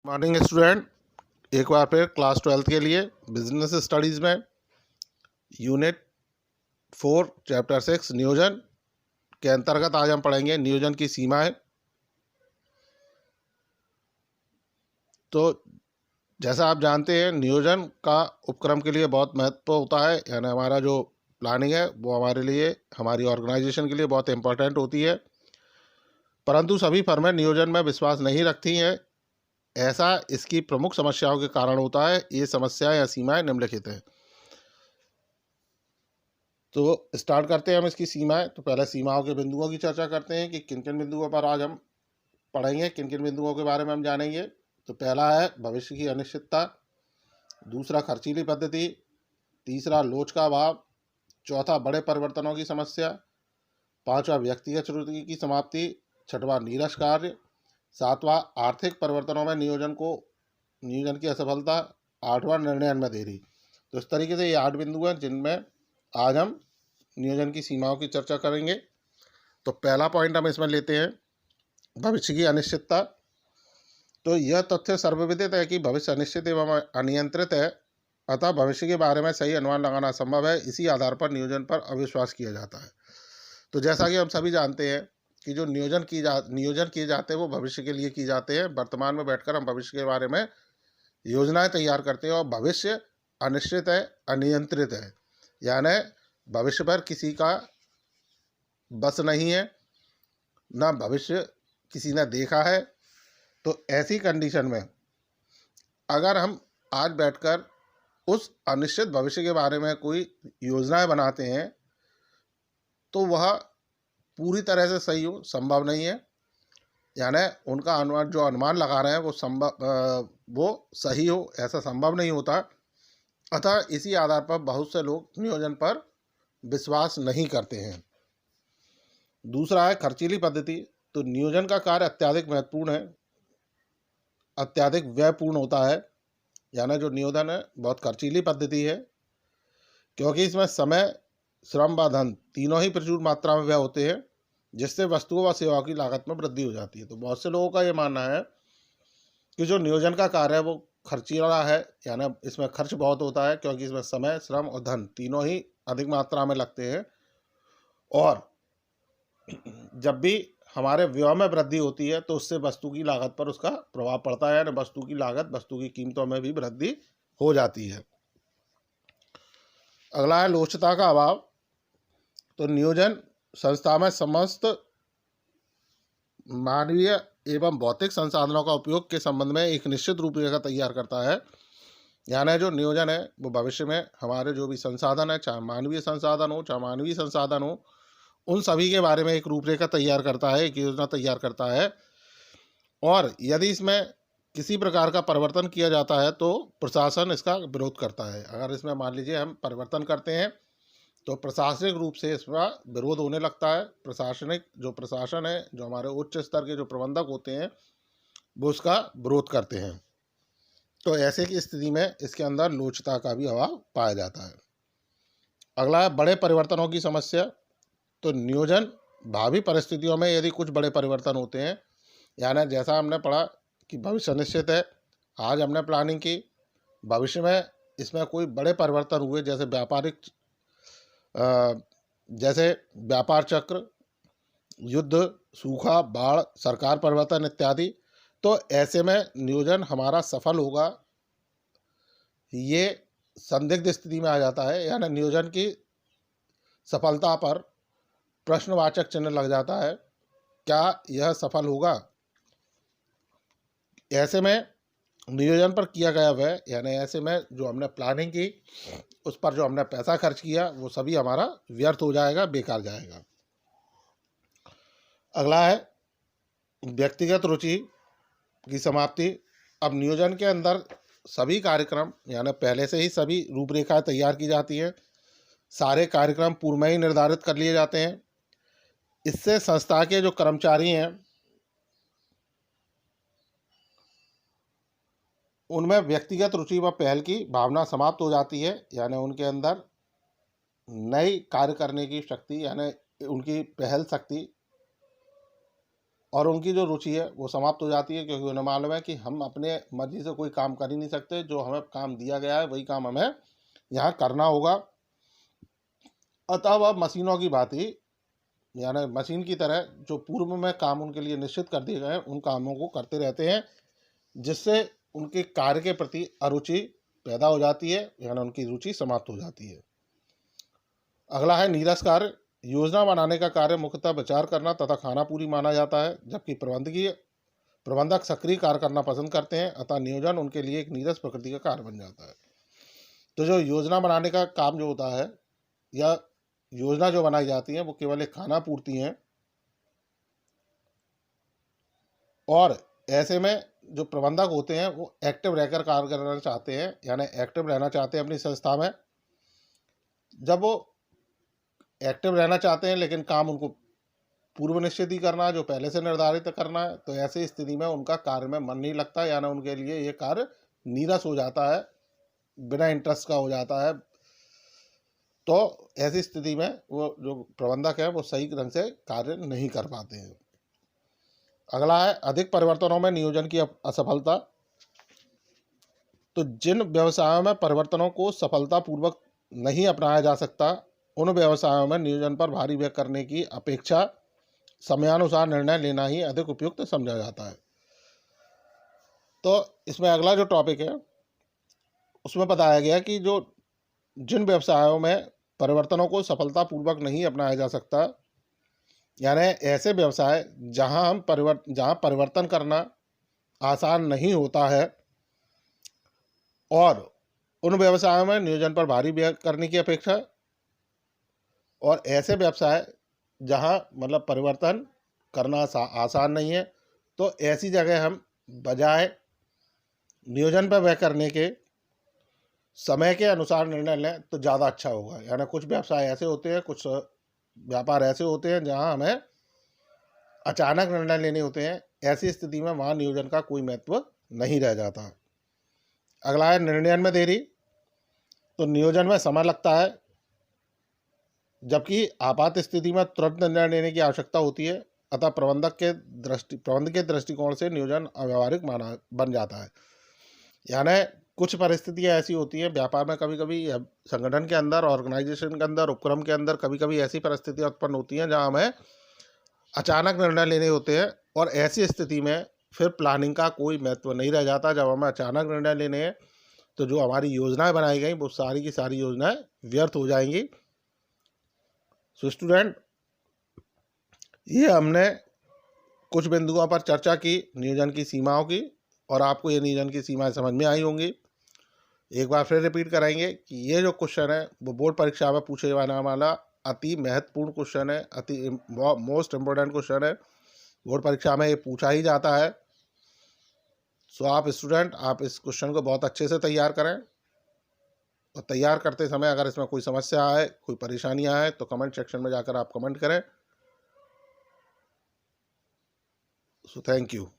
Morning student, एक बार फिर class 12th के लिए बिजनेस स्टडीज़ में यूनिट 4 चैप्टर 6 नियोजन के अंतर्गत आज हम पढ़ेंगे नियोजन की सीमाएं। तो जैसा आप जानते हैं, नियोजन का उपक्रम के लिए बहुत महत्व होता है, यानी हमारा जो प्लानिंग है वो हमारे लिए, हमारी ऑर्गेनाइजेशन के लिए बहुत इम्पोर्टेंट होती है। परंतु सभी फर्में नियोजन में विश्वास नहीं रखती हैं। ऐसा इसकी प्रमुख समस्याओं के कारण होता है। ये समस्याएं या सीमाएं निम्नलिखित हैं। तो स्टार्ट करते हैं हम इसकी सीमाएं। तो पहले सीमाओं के बिंदुओं की चर्चा करते हैं कि किन किन बिंदुओं पर आज हम पढ़ेंगे, किन किन बिंदुओं के बारे में हम जानेंगे। तो पहला है भविष्य की अनिश्चितता, दूसरा खर्चीली पद्धति, तीसरा लोच का अभाव, चौथा बड़े परिवर्तनों की समस्या, पांचवा व्यक्तिगत रुचि की समाप्ति, छठवां नीरस कार्य, सातवां आर्थिक परिवर्तनों में नियोजन की असफलता, आठवां निर्णय में देरी। तो इस तरीके से ये 8 बिंदु हैं जिनमें आज हम नियोजन की सीमाओं की चर्चा करेंगे। तो पहला पॉइंट हम इसमें लेते हैं भविष्य की अनिश्चितता। तो यह तथ्य सर्वविदित है कि भविष्य अनिश्चित एवं अनियंत्रित है, अतः भविष्य के बारे में सही अनुमान लगाना संभव है। इसी आधार पर नियोजन पर अविश्वास किया जाता है। तो जैसा कि हम सभी जानते हैं कि जो नियोजन किए जाते हैं वो भविष्य के लिए किए जाते हैं। वर्तमान में बैठकर हम भविष्य के बारे में योजनाएं तैयार करते हैं और भविष्य अनिश्चित है, अनियंत्रित है, यानी भविष्य पर किसी का बस नहीं है, ना भविष्य किसी ने देखा है। तो ऐसी कंडीशन में अगर हम आज बैठकर उस अनिश्चित भविष्य के बारे में कोई योजनाएं बनाते हैं तो वह पूरी तरह से सही हो संभव नहीं है, यानी उनका अनुमान जो अनुमान लगा रहे हैं वो सही हो ऐसा संभव नहीं होता। अतः इसी आधार पर बहुत से लोग नियोजन पर विश्वास नहीं करते हैं। दूसरा है खर्चीली पद्धति। तो नियोजन का कार्य अत्यधिक महत्वपूर्ण है, अत्यधिक व्ययपूर्ण होता है, यानी जो नियोजन है बहुत खर्चीली पद्धति है, क्योंकि इसमें समय, श्रम व धन तीनों ही प्रचुर मात्रा में व्यय होते हैं, जिससे वस्तुओं व सेवाओं की लागत में वृद्धि हो जाती है। तो बहुत से लोगों का ये मानना है कि जो नियोजन का कार्य है वो खर्चीला है, यानी इसमें खर्च बहुत होता है, क्योंकि इसमें समय, श्रम और धन तीनों ही अधिक मात्रा में लगते हैं। और जब भी हमारे व्यय में वृद्धि होती है तो उससे वस्तु की लागत पर उसका प्रभाव पड़ता है, यानी वस्तु की लागत, वस्तु की कीमतों में भी वृद्धि हो जाती है। अगला है लोचता का अभाव। तो नियोजन संस्था में समस्त मानवीय एवं भौतिक संसाधनों का उपयोग के संबंध में एक निश्चित रूपरेखा तैयार करता है, यानी जो नियोजन है वो भविष्य में हमारे जो भी संसाधन है, चाहे मानवीय संसाधन हो चाहे मानवीय संसाधन हो, उन सभी के बारे में एक रूपरेखा तैयार करता है, एक योजना तैयार करता है। और यदि इसमें किसी प्रकार का परिवर्तन किया जाता है तो प्रशासन इसका विरोध करता है। अगर इसमें मान लीजिए हम परिवर्तन करते हैं तो प्रशासनिक रूप से इसका विरोध होने लगता है। जो प्रशासन है, जो हमारे उच्च स्तर के जो प्रबंधक होते हैं, वो उसका विरोध करते हैं। तो ऐसे की स्थिति में इसके अंदर लोचता का भी अभाव पाया जाता है। अगला है बड़े परिवर्तनों की समस्या। तो नियोजन भावी परिस्थितियों में यदि कुछ बड़े परिवर्तन होते हैं, यानी जैसा हमने पढ़ा कि भविष्य निश्चित है, आज हमने प्लानिंग की, भविष्य में इसमें कोई बड़े परिवर्तन हुए, जैसे व्यापार चक्र, युद्ध, सूखा, बाढ़, सरकार परिवर्तन इत्यादि, तो ऐसे में नियोजन हमारा सफल होगा ये संदिग्ध स्थिति में आ जाता है, यानी नियोजन की सफलता पर प्रश्नवाचक चिन्ह लग जाता है, क्या यह सफल होगा। ऐसे में नियोजन पर किया गया व्यय, यानी ऐसे में जो हमने प्लानिंग की उस पर जो हमने पैसा खर्च किया वो सभी हमारा व्यर्थ हो जाएगा, बेकार जाएगा। अगला है व्यक्तिगत रुचि की समाप्ति। अब नियोजन के अंदर सभी कार्यक्रम, यानी पहले से ही सभी रूपरेखाएं तैयार की जाती हैं, सारे कार्यक्रम पूर्व में ही निर्धारित कर लिए जाते हैं। इससे संस्था के जो कर्मचारी हैं उनमें व्यक्तिगत रुचि व पहल की भावना समाप्त हो जाती है, यानी उनके अंदर नई कार्य करने की शक्ति, यानी उनकी पहल शक्ति और उनकी जो रुचि है वो समाप्त हो जाती है, क्योंकि उन्हें मालूम है कि हम अपने मर्जी से कोई काम कर ही नहीं सकते, जो हमें काम दिया गया है वही काम हमें यहाँ करना होगा। अतः वह मशीनों की भांति, यानी मशीन की तरह जो पूर्व में काम उनके लिए निश्चित कर दिए गए हैं उन कामों को करते रहते हैं, जिससे उनके कार्य के प्रति अरुचि पैदा हो जाती है, यानी उनकी रुचि समाप्त हो जाती है। अगला है नीरस कार्य। योजना बनाने का कार्य मुख्यतः विचार करना तथा खाना पूरी माना जाता है, जबकि प्रबंधक सक्रिय कार्य करना पसंद करते हैं, अतः नियोजन उनके लिए एक नीरस प्रकृति का कार्य बन जाता है। तो जो योजना बनाने का काम जो होता है या योजना जो बनाई जाती है वो केवल एक खाना पूर्ति है, और ऐसे में जो प्रबंधक होते हैं वो एक्टिव रहकर कार्य करना चाहते हैं, यानी एक्टिव रहना चाहते हैं अपनी संस्था में। जब वो एक्टिव रहना चाहते हैं लेकिन काम उनको पूर्व निश्चित ही करना है, जो पहले से निर्धारित करना है, तो ऐसी स्थिति में उनका कार्य में मन नहीं लगता, यानी उनके लिए ये कार्य नीरस हो जाता है, बिना इंटरेस्ट का हो जाता है। तो ऐसी स्थिति में वो जो प्रबंधक है वो सही ढंग से कार्य नहीं कर पाते हैं। अगला है अधिक परिवर्तनों में नियोजन की असफलता। तो जिन व्यवसायों में परिवर्तनों को सफलतापूर्वक नहीं अपनाया जा सकता, उन व्यवसायों में नियोजन पर भारी व्यय करने की अपेक्षा समयानुसार निर्णय लेना ही अधिक उपयुक्त समझा जाता है। तो इसमें अगला जो टॉपिक है उसमें बताया गया कि जिन व्यवसायों में परिवर्तनों को सफलतापूर्वक नहीं अपनाया जा सकता, यानी ऐसे व्यवसाय जहां परिवर्तन करना आसान नहीं होता है, और उन व्यवसायों में नियोजन पर भारी व्यय करने की अपेक्षा, और ऐसे व्यवसाय जहां मतलब परिवर्तन करना आसान नहीं है, तो ऐसी जगह हम बजाय नियोजन पर व्यय करने के समय के अनुसार निर्णय लें तो ज़्यादा अच्छा होगा। यानी कुछ व्यवसाय ऐसे होते हैं, कुछ व्यापार ऐसे होते हैं जहां हमें अचानक निर्णय लेने होते हैं, ऐसी स्थिति में वहां नियोजन का कोई महत्व नहीं रह जाता। अगला है निर्णय में देरी। तो नियोजन में समय लगता है, जबकि आपात स्थिति में तुरंत निर्णय लेने की आवश्यकता होती है, अतः प्रबंधक के दृष्टिकोण से नियोजन अव्यावहारिक माना बन जाता है। यानी कुछ परिस्थितियां ऐसी होती हैं व्यापार में, कभी कभी संगठन के अंदर, ऑर्गेनाइजेशन के अंदर, उपक्रम के अंदर कभी कभी ऐसी परिस्थितियां उत्पन्न होती हैं जहां हमें अचानक निर्णय लेने होते हैं, और ऐसी स्थिति में फिर प्लानिंग का कोई महत्व नहीं रह जाता। जब हमें अचानक निर्णय लेने हैं तो जो हमारी योजनाएं बनाई गई वो सारी की सारी योजनाएं व्यर्थ हो जाएंगी। सो स्टूडेंट, ये हमने कुछ बिंदुओं पर चर्चा की नियोजन की सीमाओं की, और आपको ये नियोजन की सीमाएं समझ में आई होंगी। एक बार फिर रिपीट कराएंगे कि ये जो क्वेश्चन है वो बोर्ड परीक्षा में पूछे जाने वाला अति महत्वपूर्ण क्वेश्चन है, अति मोस्ट इम्पोर्टेंट क्वेश्चन है। बोर्ड परीक्षा में ये पूछा ही जाता है। सो आप स्टूडेंट, आप इस क्वेश्चन को बहुत अच्छे से तैयार करें, और तैयार करते समय अगर इसमें कोई समस्या आए, कोई परेशानियां आए, तो कमेंट सेक्शन में जाकर आप कमेंट करें। So thank you.